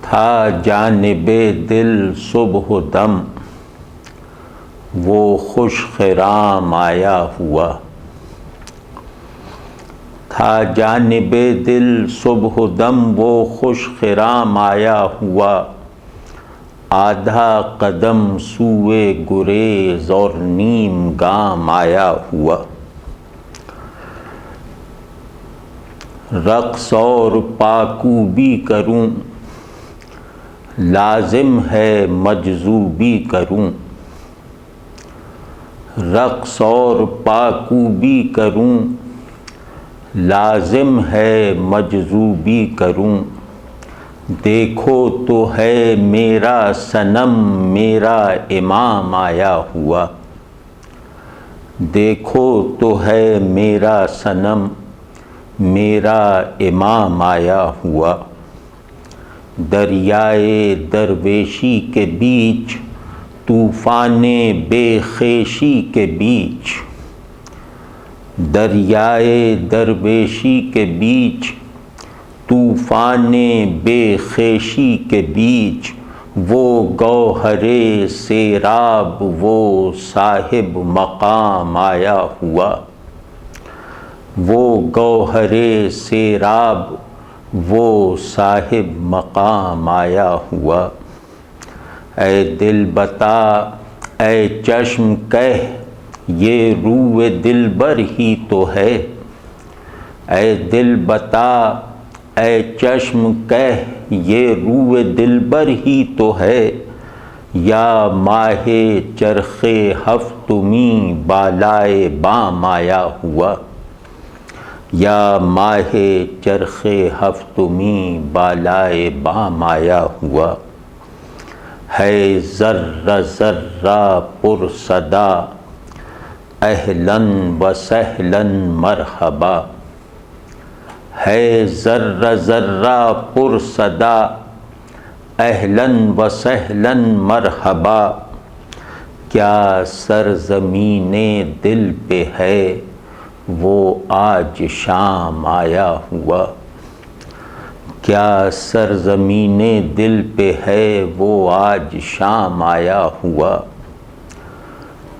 تھا جانب دل صبح دم وہ خوش خرام آیا ہوا، تھا جانب دل صبح دم وہ خوش خرام آیا ہوا، آدھا قدم سوئے گریز اور نیم گام آیا ہوا، رقص اور پاکوبی کروں لازم ہے مجذوبی کروں، رقص اور پاکوبی کروں لازم ہے مجذوبی کروں، دیکھو تو ہے میرا صنم میرا امام آیا ہوا، دیکھو تو ہے میرا صنم میرا امام آیا ہوا، دریائے درویشی کے بیچ طوفان بے خیشی کے بیچ، دریائے درویشی کے بیچ طوفان بے خیشی کے بیچ، وہ گوہر سیراب وہ صاحب مقام آیا ہوا، وہ گوہر سیراب وہ صاحب مقام آیا ہوا، اے دل بتا اے چشم کہہ یہ روئے دلبر ہی تو ہے، اے دل بتا اے چشم کہہ یہ روئے دلبر ہی تو ہے، یا ماہ چرخ ہفتمی بالائے بام آیا ہوا، یا ماہ چرخ ہفتمی بالائے بام آیا ہوا، ہے ذرہ ذرہ پر صدا اہلاً و سہلاً مرحبا، ہے ذرہ ذرہ پر صدا اہلاً و سہلاً مرحبا، کیا سرزمین دل پہ ہے وہ آج شام آیا ہوا، کیا سرزمین دل پہ ہے وہ آج شام آیا ہوا،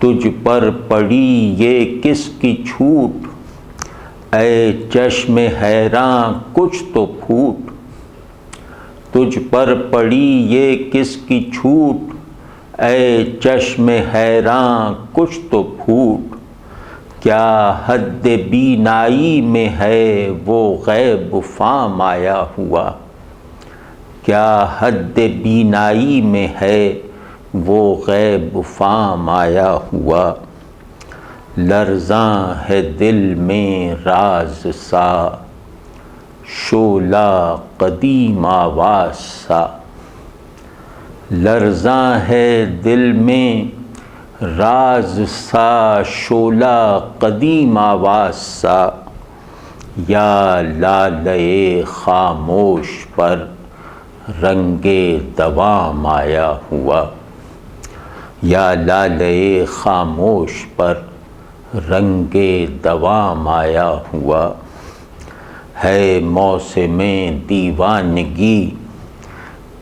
تجھ پر پڑی یہ کس کی چھوٹ اے چشم حیراں کچھ تو پھوٹ، تجھ پر پڑی یہ کس کی چھوٹ اے چشم حیراں کچھ تو پھوٹ، کیا حد بینائی میں ہے وہ غیب فام آیا ہوا، کیا حد بینائی میں ہے وہ غیب فام آیا ہوا، لرزاں ہے دل میں راز سا شعلہ قدیم آواز سا، لرزاں ہے دل میں راز سا شعلہ قدیم آواز سا، یا لالے خاموش پر رنگ دوام آیا ہوا، یا لالے خاموش پر رنگ دوام آیا ہوا، ہے موسم دیوانگی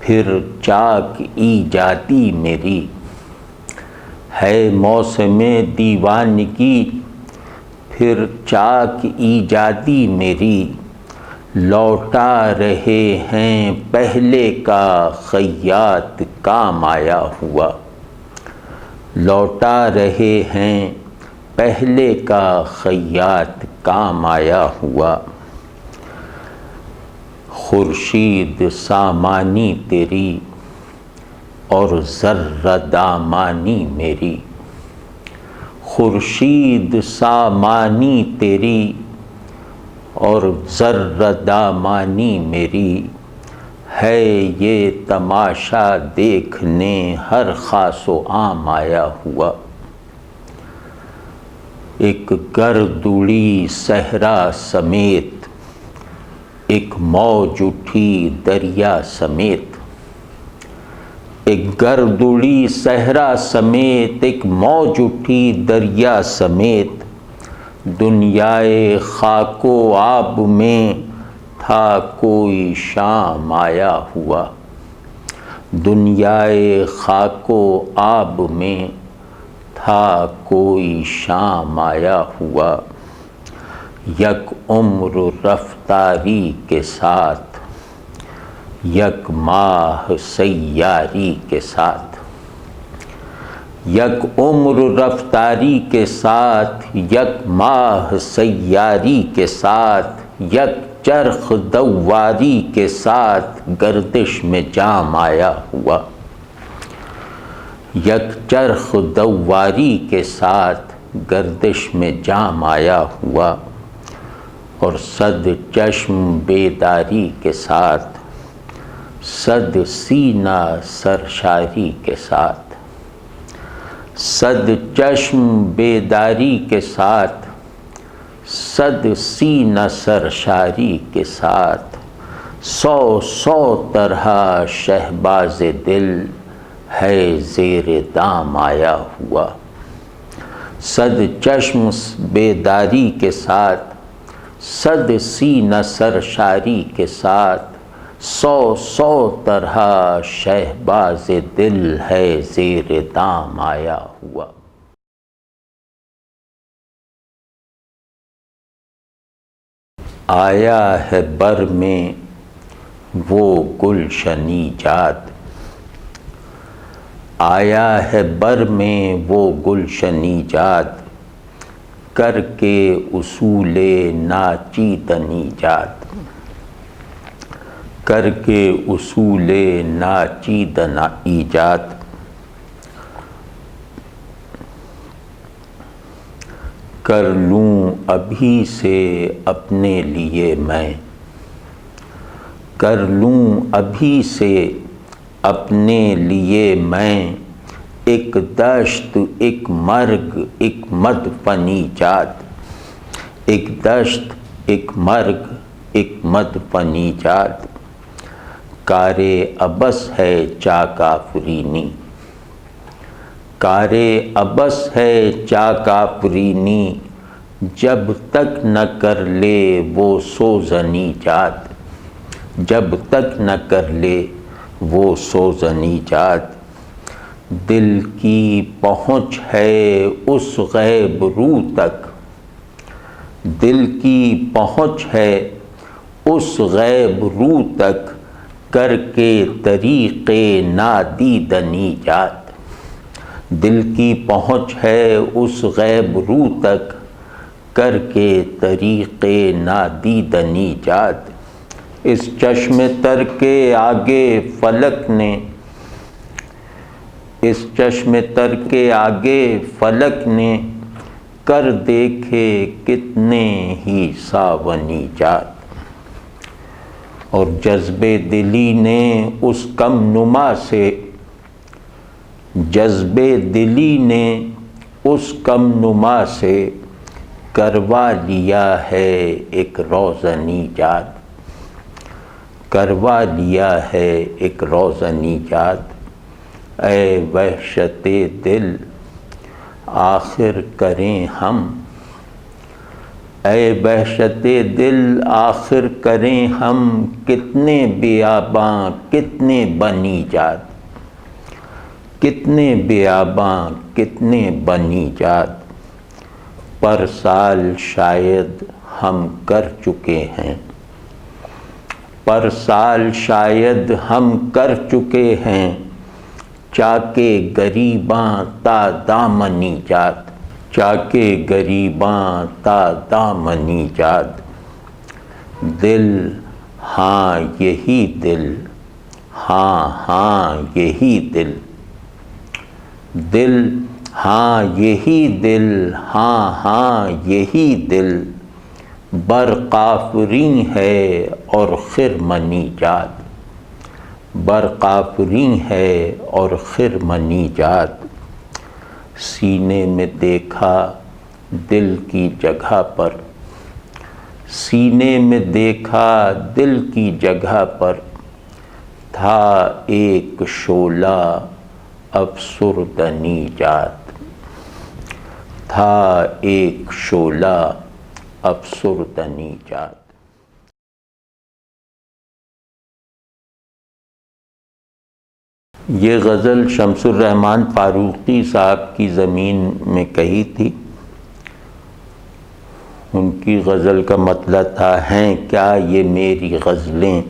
پھر چاک ایجادی میری، ہے موسم دیوانگی پھر چاک ایجادی میری، لوٹا رہے ہیں پہلے کا خیاط کام آیا ہوا، لوٹا رہے ہیں پہلے کا خیاط کام آیا ہوا، خورشید سامانی تیری اور ذرہ دامانی میری، خورشید سامانی تیری اور ذرہ دامانی میری، ہے یہ تماشا دیکھنے ہر خاص و عام آیا ہوا، ایک گردڑی صحرا سمیت ایک موج اٹھی دریا سمیت، ایک گردڑی صحرا سمیت ایک موج اٹھی دریا سمیت، دنیائے خاک و آب میں تھا کوئی شام آیا ہوا، دنیائے خاک و آب میں تھا کوئی شام آیا ہوا، یک عمر رفتاری کے ساتھ، یک ماہ سیاری کے ساتھ، یک عمر رفتاری کے ساتھ، یک ماہ سیاری کے ساتھ، یک چرخ دواری کے ساتھ گردش میں جام آیا ہوا، یک چرخ دواری کے ساتھ گردش میں جام آیا ہوا، اور صد چشم بیداری کے ساتھ، صد سینہ سرشاری کے ساتھ، صد چشم بیداری کے ساتھ، صد سینہ سرشاری کے ساتھ، سو سو طرح شہباز دل ہے زیر دام آیا ہوا، صد چشم بیداری کے ساتھ، صد سینہ سرشاری کے ساتھ، سو سو طرح شہباز دل ہے زیر دام آیا ہوا۔ آیا ہے بر میں وہ گلشنی جاد، آیا ہے بر میں وہ گلشنی جاد، کر کے اصول ناچیدن ایجاد، کر کے اصول ناچیدن ایجاد، کر لوں ابھی سے اپنے لیے میں، کر لوں ابھی سے اپنے لیے میں، ایک دشت ایک مرگ ایک مدفن ایجاد، ایک دشت ایک مرگ ایک مدفن ایجاد، کار عبث ہے چاک آفرینی، کار عبث ہے چاک آفرینی، جب تک نہ کر لے وہ سوزن ایجاد، جب تک نہ کر لے وہ سوزن ایجاد، دل کی پہنچ ہے اس غیب رو تک، دل کی پہنچ ہے اس غیب رو تک، کر کے طریق نادیدن ایجاد، دل کی پہنچ ہے اس غیب رو تک، کر کے طریق نادیدن ایجاد، اس چشم تر کے آگے فلک نے، اس چشم تر کے آگے فلک نے، کر دیکھے کتنے ہی ساون ایجاد، اور جذب دلی نے اس کم نما سے، جذب دلی نے اس کم نما سے، کروا لیا ہے ایک روزن ایجاد، کروا لیا ہے ایک روزن ایجاد، اے وحشت دل آخر کریں ہم، اے وحشت دل آخر کریں ہم، کتنے بیاباں کتنے بن ایجاد، کتنے بیاباں کتنے بن ایجاد، پر سال شاید ہم کر چکے ہیں، پر سال شاید ہم کر چکے ہیں، چاکے گریباں تا دامن ایجاد، چاکے گریباں تا دامن ایجاد، دل ہاں یہی دل، ہاں ہاں یہی دل، دل ہاں یہی دل، ہاں ہاں یہی دل، برق آفریں ہے اور خرمن ایجاد، برق آفریں ہے اور خرمن ایجاد، سینے میں دیکھا دل کی جگہ پر، سینے میں دیکھا دل کی جگہ پر، تھا ایک شعلہ افسردن ایجاد، تھا ایک شعلہ افسردن ایجاد۔ یہ غزل شمس الرحمن فاروقی صاحب کی زمین میں کہی تھی۔ ان کی غزل کا مطلب تھا، ہیں کیا یہ میری غزلیں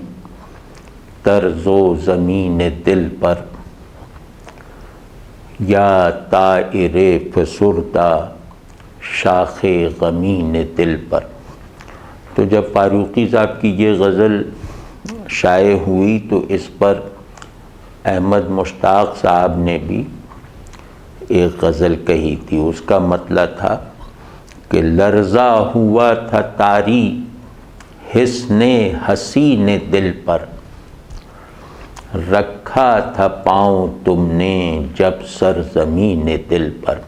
طرز و زمین دل پر، یا طائر فسردہ شاخ غمین دل پر۔ تو جب فاروقی صاحب کی یہ غزل شائع ہوئی تو اس پر احمد مشتاق صاحب نے بھی ایک غزل کہی تھی۔ اس کا مطلب تھا کہ لرزا ہوا تھا طاری حسن حسین دل پر، رکھا تھا پاؤں تم نے جب سرزمین دل پر۔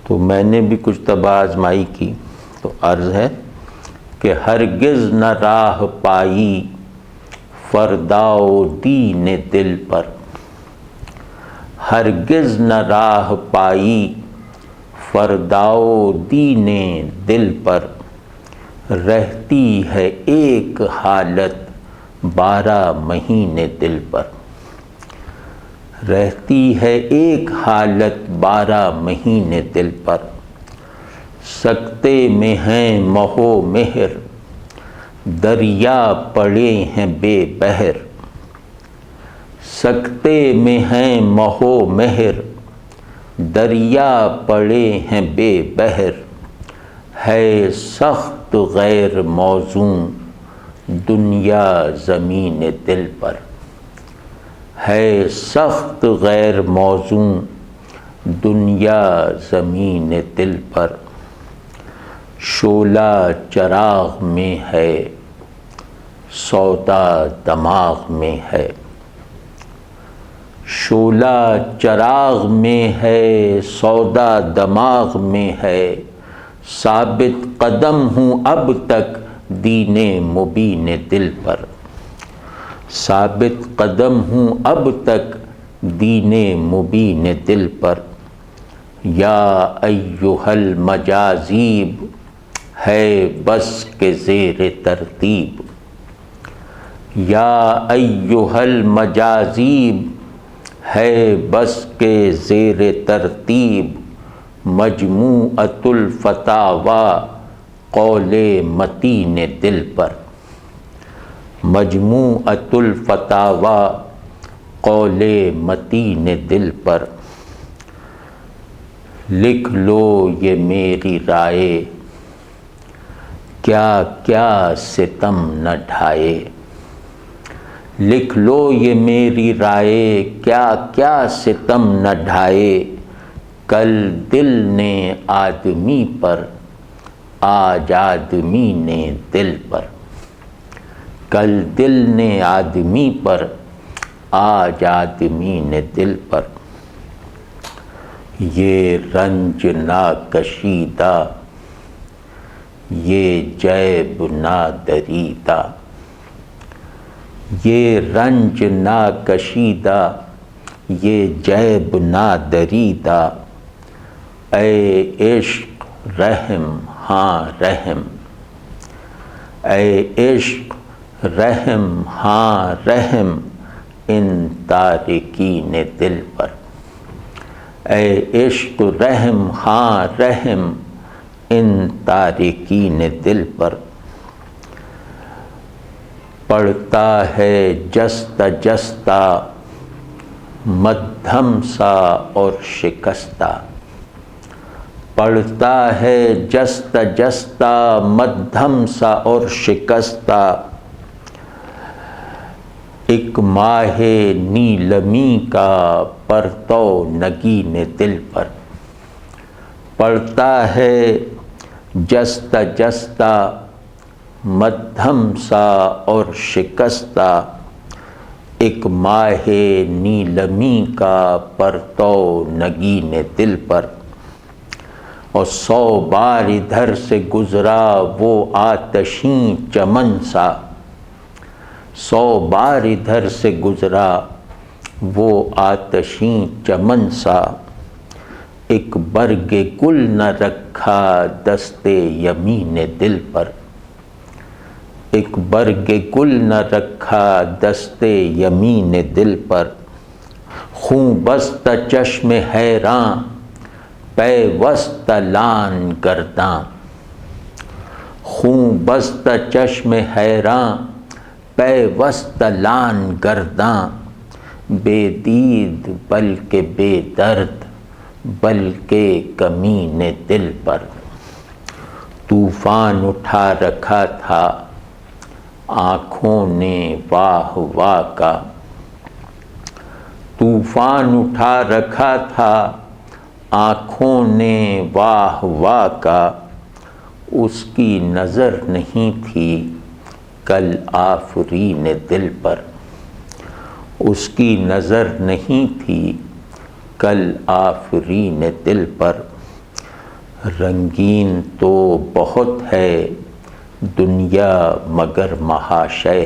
تو میں نے بھی کچھ طبع آزمائی کی تو عرض ہے کہ ہرگز نہ راہ پائی فرداؤ دین دل پر، ہرگز نہ راہ پائی فرداؤ دین دل پر، رہتی ہے ایک حالت 12 مہینے دل پر، رہتی ہے ایک حالت 12 مہینے دل پر، سکتے میں ہیں مہو مہر دریا پڑے ہیں بے بہر، سکتے میں ہیں مہو مہر دریا پڑے ہیں بے بہر، ہے سخت غیر موزوں دنیا زمین دل پر، ہے سخت غیر موزوں دنیا زمین دل پر، شعلہ چراغ میں ہے سودا دماغ میں ہے، شعلہ چراغ میں ہے سودا دماغ میں ہے، ثابت قدم ہوں اب تک دین مبین دل پر، ثابت قدم ہوں اب تک دین مبین دل پر، یا ایہا المجاذیب ہے بس کے زیر ترتیب، یا ایہا المجاذیب ہے بس کے زیر ترتیب، مجموعۃ الفتاوی قول متین دل پر، مجموعۃ الفتاوی قول متین دل پر، لکھ لو یہ میری رائے کیا کیا ستم نہ ڈھائے، لکھ لو یہ میری رائے کیا کیا ستم نہ ڈھائے، کل دل نے آدمی پر آج آدمی نے دل پر، کل دل نے آدمی پر آج آدمی نے دل پر، یہ رنج نا کشیدہ یہ جیب نا دریدہ، یہ رنج نا کشیدہ یہ جیب نا دریدہ، اے عشق رحم ہاں رحم، اے عشق رحم ہاں رحم ان تارکین دل پر، اے عشق رحم ہاں رحم ان تارکین دل پر، پڑھتا ہے جستہ جستہ مدھم سا اور شکستہ، پڑھتا ہے جستہ جستہ مدھم سا اور شکستہ، ایک ماہ نیلمی کا پرتو نگین دل پر، پڑھتا ہے جستہ جستہ مدھم سا اور شکستہ، ایک ماہ نیلمی کا پرتو نگین دل پر، اور 100 بار ادھر سے گزرا وہ آتشیں چمن سا، 100 بار ادھر سے گزرا وہ آتشیں چمن سا، ایک برگ گل نہ رکھا دست یمین دل پر، ایک برگ گل نہ رکھا دست یمین دل پر، خوں بست چشم حیراں پیوست لان گرداں، خوں بست چشم حیراں پیوست لان گرداں، بے دید بلکہ بے درد بلکہ کمین دل پر، طوفان اٹھا رکھا تھا آنکھوں نے واہ واہ کا، طوفان اٹھا رکھا تھا آنکھوں نے واہ واہ کا، اس کی نظر نہیں تھی کل آفرین دل پر، اس کی نظر نہیں تھی کل آفرین دل پر، رنگین تو بہت ہے دنیا مگر محاشے،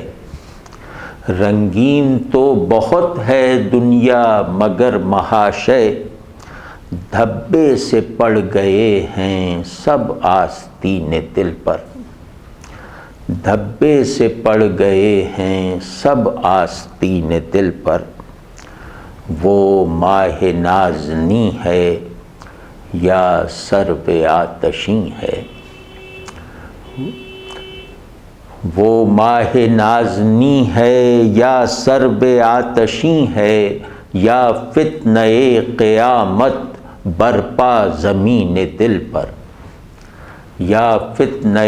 رنگین تو بہت ہے دنیا مگر محاشے، دھبے سے پڑ گئے ہیں سب آستین دل پر، دھبے سے پڑ گئے ہیں سب آستین دل پر، وہ ماہ نازنی ہے یا سرو آتشیں ہے، وہ ماہ نازنی ہے یا سرو آتشیں ہے، یا فتنہ قیامت برپا زمین دل پر، یا فتنہ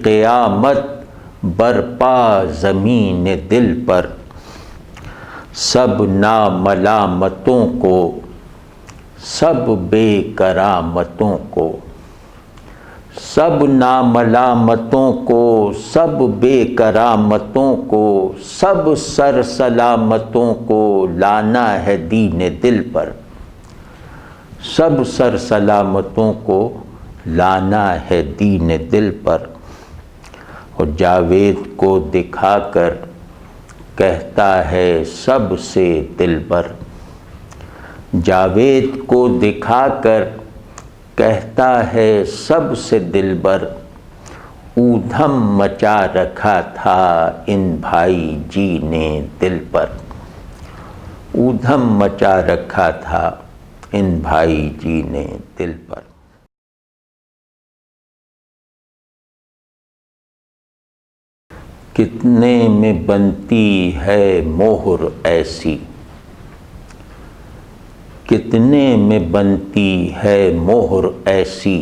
قیامت برپا زمین دل پر، سب ناملامتوں کو سب بے کرامتوں کو، سب ناملامتوں کو سب بے کرامتوں کو، سب سر سلامتوں کو لانا ہے دین دل پر، سب سر سلامتوں کو لانا ہے دین دل پر، اور جاوید کو دکھا کر کہتا ہے سب سے دلبر، جاوید کو دکھا کر کہتا ہے سب سے دلبر، اودھم مچا رکھا تھا ان بھائی جی نے دل پر، اودھم مچا رکھا تھا ان بھائی جی نے دل پر۔ کتنے میں بنتی ہے مہر ایسی، کتنے میں بنتی ہے مہر ایسی،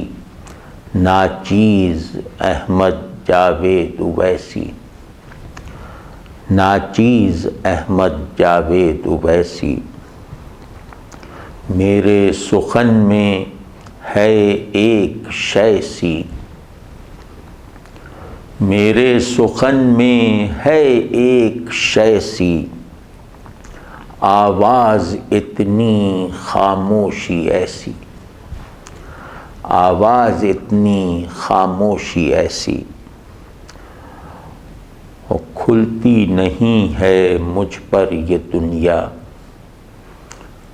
ناچیز احمد جاوید اویسی، ناچیز احمد جاوید اویسی، میرے سخن میں ہے ایک شے سی، میرے سخن میں ہے ایک شے سی، آواز اتنی خاموشی ایسی، آواز اتنی خاموشی ایسی، اور کھلتی نہیں ہے مجھ پر یہ دنیا،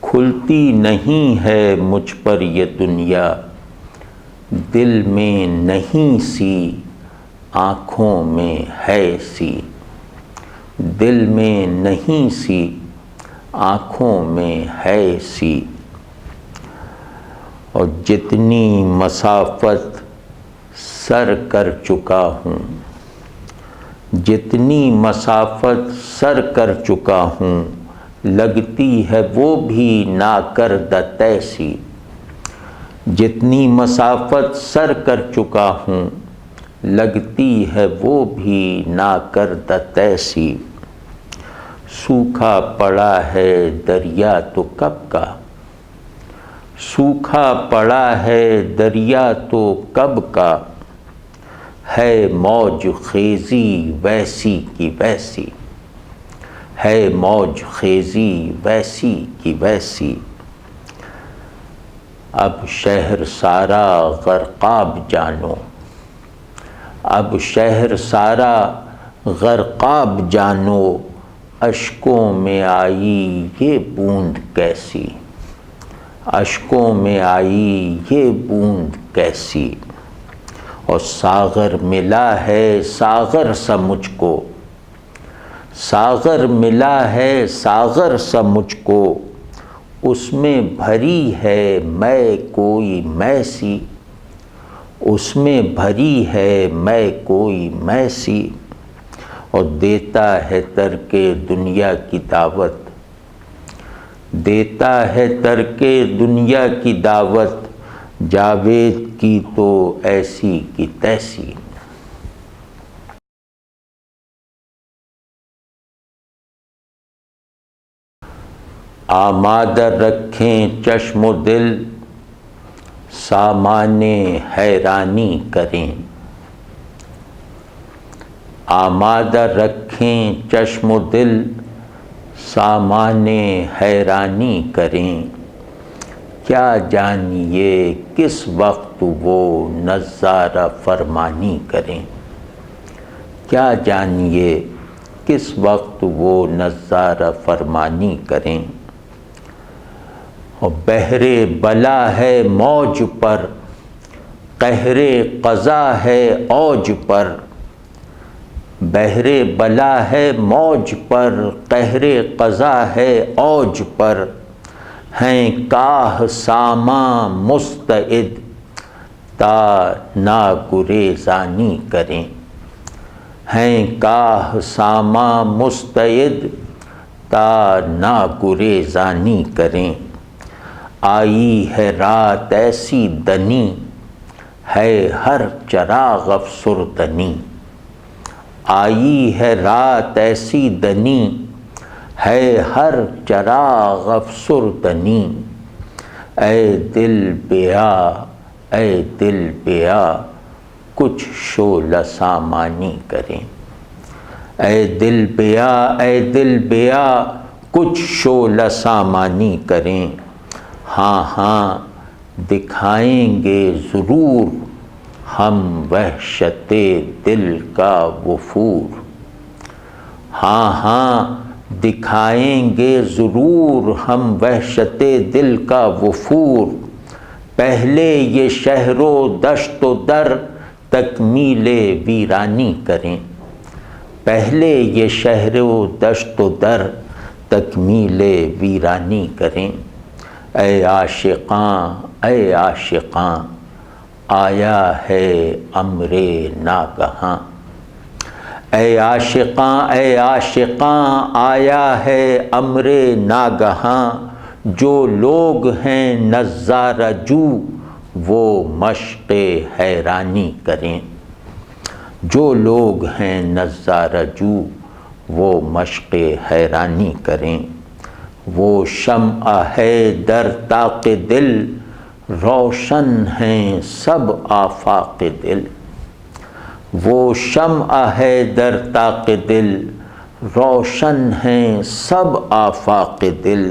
کھلتی نہیں ہے مجھ پر یہ دنیا، دل میں نہیں سی آنکھوں میں ہے سی، دل میں نہیں سی آنکھوں میں ہے سی، اور جتنی مسافت سر کر چکا ہوں، جتنی مسافت سر کر چکا ہوں، لگتی ہے وہ بھی ناکردہ طے سی، جتنی مسافت سر کر چکا ہوں، لگتی ہے وہ بھی ناکردہ طے سی، سوکھا پڑا ہے دریا تو کب کا، سوکھا پڑا ہے دریا تو کب کا، ہے موج خیزی ویسی کی ویسی، ہے موج خیزی ویسی کی ویسی، اب شہر سارا غرقاب جانو، اب شہر سارا غرقاب جانو، اشکوں میں آئی یہ بوند کیسی، اشکوں میں آئی یہ بوند کیسی، اور ساغر ملا ہے ساغر سا مجھ کو، ساغر ملا ہے ساغر سا مجھ کو، اس میں بھری ہے میں کوئی میں سی، اس میں بھری ہے میں کوئی میں سی، اور دیتا ہے ترک دنیا کی دعوت، دیتا ہے ترک دنیا کی دعوت، جاوید کی تو ایسی کی تیسی۔ آمادہ رکھیں چشم و دل، سامان حیرانی کریں، آمادہ رکھیں چشم و دل، سامان حیرانی کریں، کیا جانیے کس وقت وہ نظارہ فرمانی کریں، کیا جانیے کس وقت وہ نظارہ فرمانی کریں۔ اور بحر بلا ہے موج پر، قہر قضا ہے اوج پر، بحر بلا ہے موج پر، قہر قضا ہے اوج پر، ہیں کاہ ساماں مستعد تا ناگریزانی کریں، ہیں کاہ ساماں مستعد تا ناگریزانی کریں۔ آئی ہے رات ایسی دنی، ہے ہر چراغ افسردنی، آئی ہے رات ایسی دنی، ہے ہر چراغ افسردنی، اے دل بیا اے دل بیا کچھ شعلہ سامانی کریں، اے دل بیا اے دل بیا کچھ شعلہ سامانی کریں۔ ہاں ہاں دکھائیں گے ضرور ہم وحشت دل کا وفور، ہاں ہاں دکھائیں گے ضرور ہم وحشت دل کا وفور، پہلے یہ شہر و دشت و در تکمیل ویرانی کریں، پہلے یہ شہر و دشت و در تکمیل ویرانی کریں۔ اے عاشقاں اے عاشقاں آیا ہے امر ناگہاں، اے عاشقاں اے عاشقاں آیا ہے امر ناگہاں، جو لوگ ہیں نظارہ جو وہ مشق حیرانی کریں، جو لوگ ہیں نظارہ جو وہ مشق حیرانی کریں۔ وہ شمع ہے در طاق دل، روشن ہیں سب آفاق دل، وہ شمع ہے در طاق دل، روشن ہیں سب آفاق دل،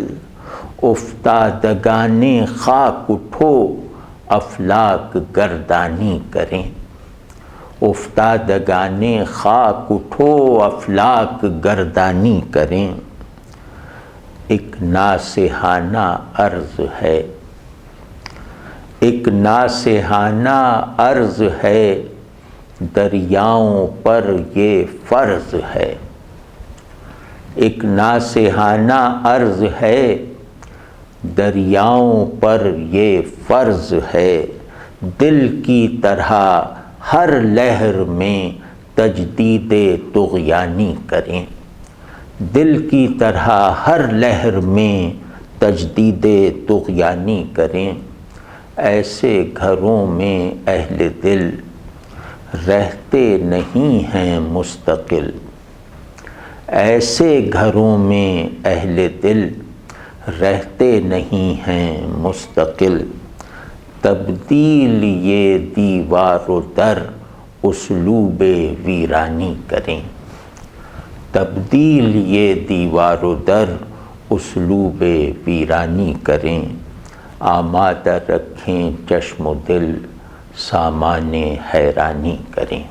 افتادگان خاک اٹھو افلاک گردانی کریں، افتادگان خاک اٹھو افلاک گردانی کریں۔ ایک ناصحانہ عرض ہے، ایک ناصحانہ عرض ہے، دریاؤں پر یہ فرض ہے، ایک ناصحانہ عرض ہے، دریاؤں پر یہ فرض ہے، دل کی طرح ہر لہر میں تجدید طغیانی کریں، دل کی طرح ہر لہر میں تجدید طغیانی کریں۔ ایسے گھروں میں اہل دل رہتے نہیں ہیں مستقل، ایسے گھروں میں اہل دل رہتے نہیں ہیں مستقل، تبدیل یہ دیوار و در اسلوب ویرانی کریں، تبدیل یہ دیوار و در اسلوب ویرانی کریں۔ آمادہ رکھیں چشم و دل، سامان حیرانی کریں۔